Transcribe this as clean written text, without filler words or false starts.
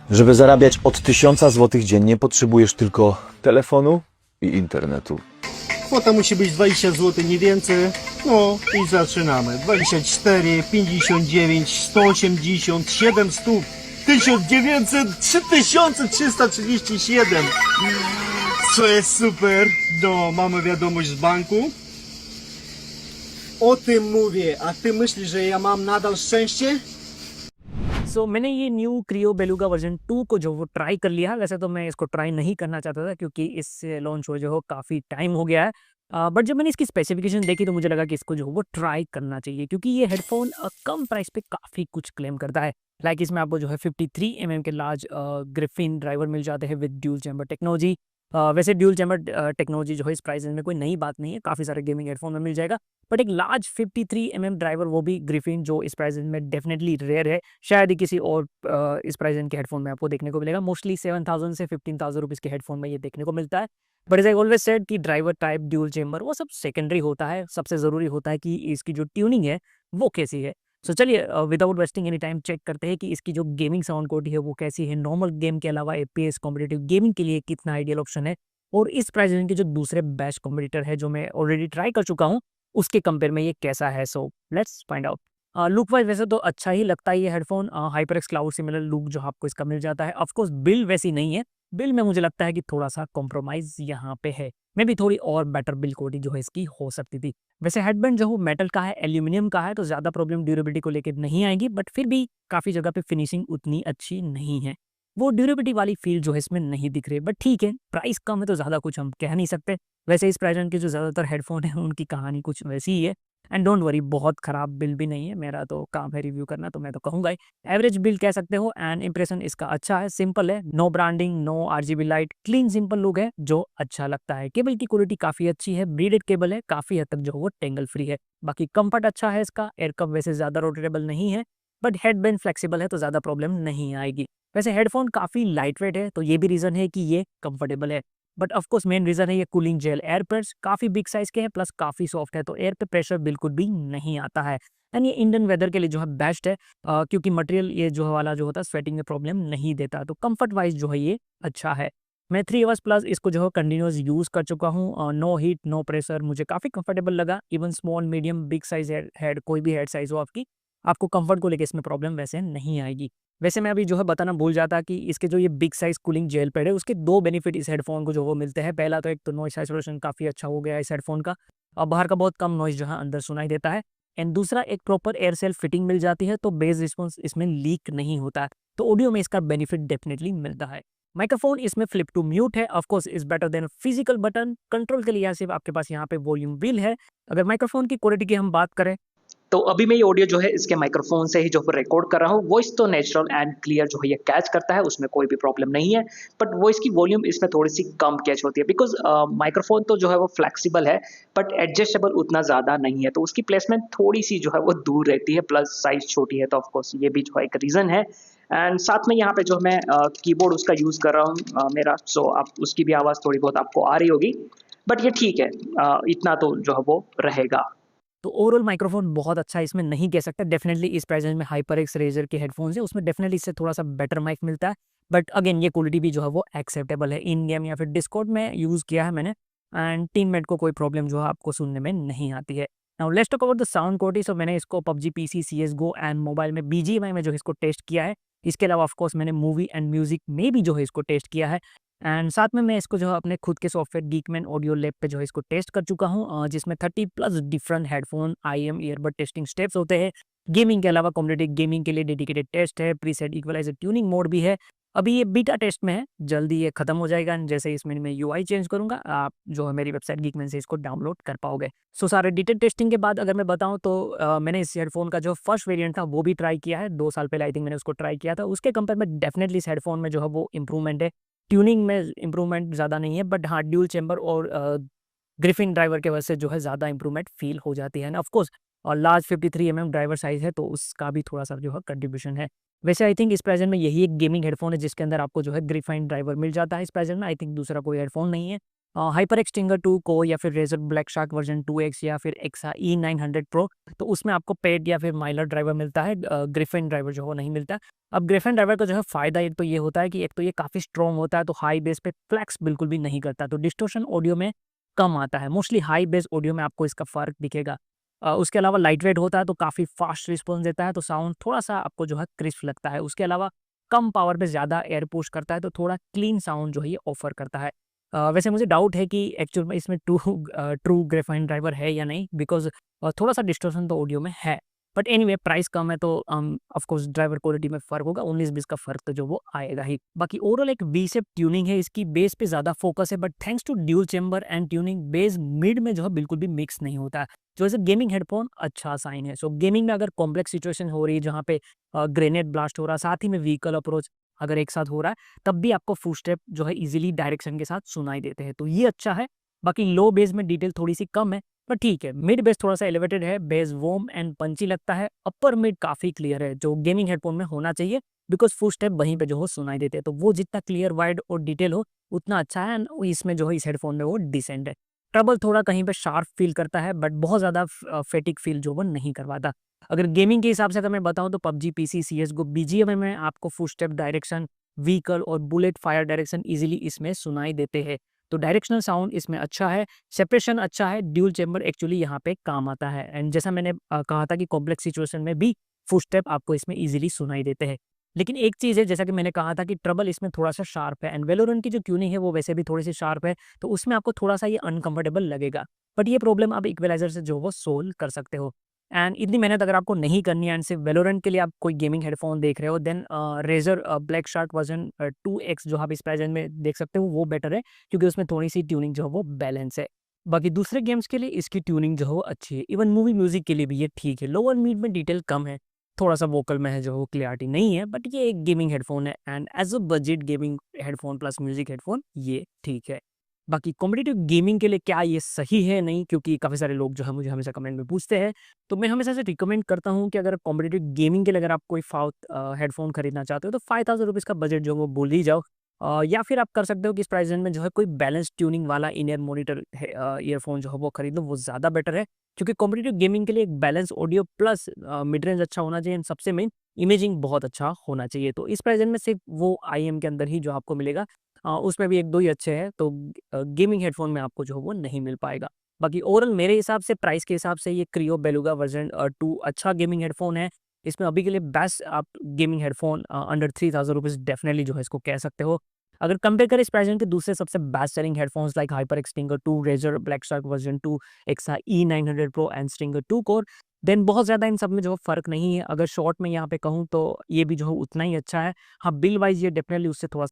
Żeby zarabiać od 1000 zł dziennie, potrzebujesz tylko telefonu i internetu. Kwota musi być 20 zł, nie więcej. No i zaczynamy. 24, 59, 180, 700, 1900, 3337. Co jest super. No, mamy wiadomość z banku. O tym mówię. A ty myślisz, że ja mam nadal szczęście? मैंने ये new Creo beluga version 2 को जो वो try कर लिया है। वैसे तो मैं इसको ट्राई नहीं करना चाहता था क्योंकि इससे लॉन्च हुए जो हो काफ़ी टाइम हो गया है। बट जब मैंने इसकी स्पेसिफिकेशन देखी तो मुझे लगा कि इसको जो वो ट्राई करना चाहिए क्योंकि ये हेडफ़ोन कम प्राइस पे काफ़ी कुछ क्लेम करता है। लाइक इसमें आपको जो है 53 के लार्ज ग्रिफिन ड्राइवर मिल जाते हैं विद ड्यूल चैम्बर टेक्नोलॉजी। वैसे ड्यूल चैम्बर टेक्नोलॉजी जो है इस प्राइस रेंज में कोई नई बात नहीं है, काफ़ी सारे गेमिंग हेडफ़ोन में मिल जाएगा। बट एक लार्ज 53 ड्राइवर, वो भी ग्रिफिन, जो इस प्राइस रेंज में डेफिनेटली रेयर है। शायद ही किसी और इस प्राइस रेंज के हेडफ़ोन में आपको देखने को मिलेगा। मोस्टली 7000 से 15,000 रुपीज़ के हेडफ़ोन में ये देखने को मिलता है। But as I always said कि ड्राइवर टाइप, ड्यूल चैम्बर, वो सब सेकेंडरी होता है। सबसे ज़रूरी होता है कि इसकी जो ट्यूनिंग है वो कैसी है। सो चलिए without wasting any time check करते हैं कि इसकी जो गेमिंग साउंड क्वालिटी है वो कैसी है। नॉर्मल गेम के अलावा एपीएस कॉम्पिटिटिव गेमिंग के लिए कितना आइडियल ऑप्शन है और इस प्राइस रेंज के जो दूसरे बेस्ट कॉम्पिटिटर है जो मैं ऑलरेडी ट्राई कर चुका हूँ उसके कंपेयर में ये कैसा है। So let's find out. Look wise वैसे तो अच्छा ही लगता है ये headphone. HyperX cloud similar look जो आपको इसका मिल जाता है। ऑफकोर्स बिल वैसी नहीं है। बिल में मुझे लगता है कि थोड़ा सा कॉम्प्रोमाइज यहाँ पे है। मे भी थोड़ी और बेटर बिल क्वालिटी जो है इसकी हो सकती थी। वैसे हेडबैंड जो मेटल का है, एल्यूमिनियम का है, तो ज़्यादा प्रॉब्लम ड्यूरेबिलिटी को लेकर नहीं आएगी। बट फिर भी काफ़ी जगह पे फिनिशिंग उतनी अच्छी नहीं है। वो ड्यूरेबिलिटी वाली फील जो है इसमें नहीं दिख रही। बट ठीक है, प्राइस कम है तो ज़्यादा कुछ हम कह नहीं सकते। वैसे इस प्राइस रेंज के जो ज़्यादातर हेडफ़ोन हैं उनकी कहानी कुछ वैसी ही है। एंड डोंट वरी, बहुत ख़राब बिल भी नहीं है। मेरा तो काम है रिव्यू करना, तो मैं तो कहूँगा ही एवरेज बिल कह सकते हो। एंड इंप्रेशन इसका अच्छा है, सिंपल है, no branding, no RGB light, clean simple look है जो अच्छा लगता है। केबल की क्वालिटी काफ़ी अच्छी है, ब्रीडेड केबल है, काफ़ी हद तक जो वो टेंगल फ्री है। बाकी कंफर्ट अच्छा है इसका। एयर कप वैसे ज़्यादा रोटेटेबल नहीं है, बट हेडबैंड फ्लेक्सिबल है तो ज़्यादा प्रॉब्लम नहीं आएगी। वैसे हेडफ़ोन काफ़ी लाइट वेट है तो ये भी रीज़न है कि ये कंफर्टेबल है। But of course main reason है ये कूलिंग जेल एयरपैड्स काफ़ी बिग साइज़ के हैं, प्लस काफ़ी सॉफ्ट है तो एयर पे प्रेशर बिल्कुल भी नहीं आता है। एंड ये इंडियन वेदर के लिए जो है बेस्ट है, क्योंकि मटेरियल ये जो वाला जो होता है स्वेटिंग में प्रॉब्लम नहीं देता। तो कंफर्ट वाइज जो है ये अच्छा है। मैं 3 आवर्स प्लस इसको जो है कंटिन्यूअस यूज़ कर चुका हूँ। नो हीट, नो प्रेशर, मुझे काफ़ी कंफर्टेबल लगा। Even small, medium, big size head कोई भी हेड साइज़ हो आपकी, आपको कंफर्ट को लेके इसमें प्रॉब्लम वैसे नहीं आएगी। वैसे मैं अभी जो है बताना भूल जाता कि इसके जो ये big size cooling gel pad है उसके 2 बेनिफिट इस हेडफ़ोन को जो वो मिलते हैं। पहला तो एक तो नॉइज़ आइसोलेशन काफ़ी अच्छा हो गया है इस हेडफ़ोन का। बाहर का बहुत कम नॉइज़ जो है अंदर सुनाई देता है। एंड दूसरा, एक प्रॉपर एयर सेल फिटिंग मिल जाती है तो बेस रिस्पॉन्स इसमें लीक नहीं होता है। तो ऑडियो में इसका बेनिफिट डेफिनिटली मिलता है। माइक्रोफ़ोन इसमें फ्लिप टू म्यूट है, of course is better than physical button. Control के लिए सिर्फ़ आपके पास यहाँ पे वॉल्यूम व्हील है। अगर माइक्रोफ़ोन की क्वालिटी की हम बात करें तो अभी मैं ये ऑडियो जो है इसके माइक्रोफोन से ही जो रिकॉर्ड कर रहा हूँ। वॉइस तो नेचुरल एंड क्लियर जो है ये कैच करता है, उसमें कोई भी प्रॉब्लम नहीं है। बट वॉइस की वॉल्यूम इसमें थोड़ी सी कम कैच होती है बिकॉज माइक्रोफोन तो जो है वो फ्लेक्सिबल है बट एडजस्टेबल उतना ज़्यादा नहीं है, तो उसकी प्लेसमेंट थोड़ी सी जो है वो दूर रहती है, प्लस साइज छोटी है, तो ऑफकोर्स ये भी जो है एक रीज़न है। एंड साथ में यहाँ पे जो मैं कीबोर्ड उसका यूज़ कर रहा हूँ मेरा, सो आप उसकी भी आवाज़ थोड़ी बहुत आपको आ रही होगी। बट ये ठीक है, इतना तो जो है वो रहेगा। तो ओवरऑल माइक्रोफोन बहुत अच्छा है, इसमें नहीं कह सकता। डेफिनेटली इस प्राइस रेंज में हाइपर एक्स रेजर के हेडफोन्स है, उसमें डेफिनेटली इससे थोड़ा सा बेटर माइक मिलता है। बट अगेन ये क्वालिटी भी जो है वो एक्सेप्टेबल है। इन गेम या फिर डिस्कॉर्ड में यूज़ किया है मैंने, एंड टीममेट को कोई प्रॉब्लम जो है आपको सुनने में नहीं आती है। Now let's talk about the sound quality. So मैंने इसको PUBG, PC, CSGO and mobile में बीजीएमआई में जो है इसको टेस्ट किया है। इसके अलावा ऑफकोर्स मैंने मूवी एंड म्यूजिक में भी जो है इसको टेस्ट किया है। एंड साथ में मैं इसको जो है अपने खुद के सॉफ्टवेयर गीकमैन ऑडियो लैब पे जो है इसको टेस्ट कर चुका हूँ, जिसमें 30 plus different headphone IEM earbud testing steps होते हैं। गेमिंग के अलावा कॉम्पिटिटिव गेमिंग के लिए डेडिकेटेड टेस्ट है, प्रीसेट इक्वलाइजर ट्यूनिंग मोड भी है। अभी ये बीटा टेस्ट में है, जल्दी ये खत्म हो जाएगा। एंड जैसे इसमें मैं यूआई चेंज करूंगा, आप जो है मेरी वेबसाइट गीकमैन से इसको डाउनलोड कर पाओगे। सो सारे डिटेल टेस्टिंग के बाद अगर मैं बताऊं तो मैंने इस हेडफोन का जो फर्स्ट वेरिएंट था वो भी ट्राई किया है। 2 साल पहले आई थिंक मैंने उसको ट्राई किया था। उसके कंपेयर में डेफिनेटली इस हेडफोन में जो है वो इंप्रूवमेंट है। ट्यूनिंग में इम्प्रूवमेंट ज़्यादा नहीं है, बट हाँ ड्यूल चैम्बर और ग्रिफिन ड्राइवर के वजह से जो है ज़्यादा इंप्रूवमेंट फील हो जाती है। एंड ऑफ कोर्स और लार्ज 53 ड्राइवर साइज़ है तो उसका भी थोड़ा सा जो है कंट्रीब्यूशन है। वैसे आई थिंक इस प्रेजेंट में यही एक गेमिंग हेडफोन है जिसके अंदर आपको जो है ग्रिफाइन ड्राइवर मिल जाता है। इस प्रेजेंट में आई थिंक दूसरा कोई हेडफोन नहीं है। हाइपर एक्सटिंगर 2 को या फिर razor black shark version 2X या फिर एक्सा E900 प्रो, तो उसमें आपको पेड या फिर माइलर ड्राइवर मिलता है, ग्रिफिन ड्राइवर जो वो नहीं मिलता। अब ग्रिफिन ड्राइवर का जो है फ़ायदा एक तो ये होता है कि एक तो ये काफ़ी स्ट्रॉन्ग होता है, तो हाई बेस पे फ्लैक्स बिल्कुल भी नहीं करता, तो डिस्टॉर्शन ऑडियो में कम आता है। मोस्टली हाई बेस ऑडियो में आपको इसका फ़र्क दिखेगा। उसके अलावा लाइट वेट होता है तो काफ़ी फास्ट रिस्पॉन्स देता है, तो साउंड थोड़ा-सा आपको जो है क्रिस्प लगता है। उसके अलावा कम पावर पे ज़्यादा एयर पुश करता है, तो थोड़ा क्लीन साउंड जो है ये ऑफ़र करता है। वैसे मुझे डाउट है कि एक्चुअल में इसमें ट्रू ग्रेफाइन ड्राइवर है या नहीं, बिकॉज़ थोड़ा-सा डिस्टॉर्शन तो ऑडियो में है। बट एनीवे प्राइस कम है तो ऑफ कोर्स ड्राइवर क्वालिटी में फ़र्क होगा, 19-20 का फ़र्क तो जो वो आएगा ही। बाकी ओवरऑल एक वी शेप ट्यूनिंग है, इसकी बेस पे ज़्यादा फ़ोकस है, but thanks to dual chamber and tuning bass mid में जो है बिल्कुल भी मिक्स नहीं होता है, जो एज़ अ गेमिंग हेडफ़ोन अच्छा साइन है। सो गेमिंग में अगर कॉम्प्लेक्स सिचुएशन हो रही है जहाँ पे ग्रेनेड ब्लास्ट हो रहा है, साथ ही में व्हीकल अप्रोच अगर एक साथ हो रहा है, तब भी आपको फुटस्टेप जो है ईज़िली डायरेक्शन के साथ सुनाई देते हैं, तो ये अच्छा है। बाकी लो बेस में डिटेल थोड़ी-सी कम है, पर ठीक है। मिड बेस थोड़ा-सा एलिवेटेड है, बेस वार्म एंड पंची लगता है, अपर मिड काफ़ी क्लियर है, जो गेमिंग हेडफ़ोन में होना चाहिए, बिकॉज़ फुटस्टेप वहीं पे जो हो सुनाई देते हैं, तो वो जितना क्लियर, वाइड और डिटेल हो, उतना अच्छा है एंड इसमें जो है इस हेडफ़ोन में वो डिसेंट है। ट्रबल थोड़ा कहीं पे शार्प फ़ील करता है, बट बहुत ज़्यादा फैटिग फ़ील जो वो नहीं करवाता। अगर गेमिंग के हिसाब से अगर मैं बताऊँ तो पबजी, पीसी, सीएसगो, बीजीएमआई में आपको फुटस्टेप डायरेक्शन, व्हीकल और बुलेट फायर डायरेक्शन ईज़िली इसमें सुनाई देते हैं। तो डायरेक्शनल साउंड इसमें अच्छा है, सेपरेशन अच्छा है, ड्यूल चैम्बर एक्चुअली यहाँ पे काम आता है एंड जैसा मैंने कहा था कि कॉम्प्लेक्स सिचुएशन में भी फुटस्टेप आपको इसमें ईज़िली सुनाई देते हैं। लेकिन एक चीज़ है, जैसा कि मैंने कहा था कि ट्रबल इसमें थोड़ा-सा शार्प है एंड वेलोरेंट की जो ट्यूनिंग है वो वैसे भी थोड़ी-सी शार्प है, तो उसमें आपको थोड़ा-सा ये अनकंफर्टेबल लगेगा। बट ये प्रॉब्लम आप इक्वलाइज़र से जो वो सोल्व कर सकते हो। एंड इतनी मेहनत अगर आपको नहीं करनी है एंड सिर्फ वेलोरेंट के लिए आप कोई गेमिंग हेडफ़ोन देख रहे हो, then Razer Black Shark version 2X जो आप इस प्राइस रेंज में देख सकते हो वो बेटर है, क्योंकि उसमें थोड़ी-सी ट्यूनिंग जो है वो बैलेंस है। बाकी दूसरे गेम्स के लिए इसकी ट्यूनिंग जो है वो अच्छी है, इवन मूवी म्यूज़िक के लिए भी ये ठीक है। लोअर मिड में डिटेल कम है, थोड़ा-सा वोकल में है जो वो क्लैरिटी नहीं है, बट ये एक गेमिंग हेडफ़ोन है and as a budget gaming headphone plus music headphone ये ठीक है। बाकी कॉम्पिटिटिव गेमिंग के लिए क्या ये सही है नहीं, क्योंकि काफ़ी सारे लोग जो है मुझे हमेशा कमेंट में पूछते हैं, तो मैं हमेशा से रिकमेंड करता हूँ कि अगर कॉम्पिटिटिव गेमिंग के लिए अगर आप कोई हेडफ़ोन खरीदना चाहते हो तो ₹5000 का बजट जो है वो भूल ही जाओ। या फिर आप कर सकते हो कि इस प्राइस रेंज में जो है कोई बैलेंस ट्यूनिंग वाला इन ईयर मॉनिटर है, ईयरफ़ोन जो है वो खरीद लो, वो ज़्यादा बेटर है। क्योंकि कॉम्पिटिटिव गेमिंग के लिए एक balance audio plus mid range अच्छा होना चाहिए एंड सबसे मेन इमेजिंग बहुत अच्छा होना चाहिए। तो इस प्राइस रेंज में सिर्फ वो आईएम के अंदर ही जो आपको मिलेगा, उसमें भी 1-2 ही अच्छे हैं, तो गेमिंग हेडफ़ोन में आपको जो है वो नहीं मिल पाएगा। बाकी ओवरऑल मेरे हिसाब से प्राइस के हिसाब से ये क्रियो बेलुगा वर्ज़न 2 अच्छा गेमिंग हेडफ़ोन है। इसमें अभी के लिए बेस्ट आप गेमिंग हेडफ़ोन अंडर ₹3000 डेफ़िनिटली जो है इसको कह सकते हो। अगर कंपेयर करें इस प्राइस रेंज के दूसरे सबसे best selling headphones like Hyper एक्सटिंगर 2, Razer Black Shark version 2, EKSA E900 pro and Stinger 2 core, then बहुत ज़्यादा इन सब में जो है फ़र्क नहीं है। अगर शॉर्ट में यहाँ पे कहूँ तो ये भी जो है उतना ही अच्छा है। हाँ, बिल वाइज़ ये डेफ़िनिटली उससे थोड़ा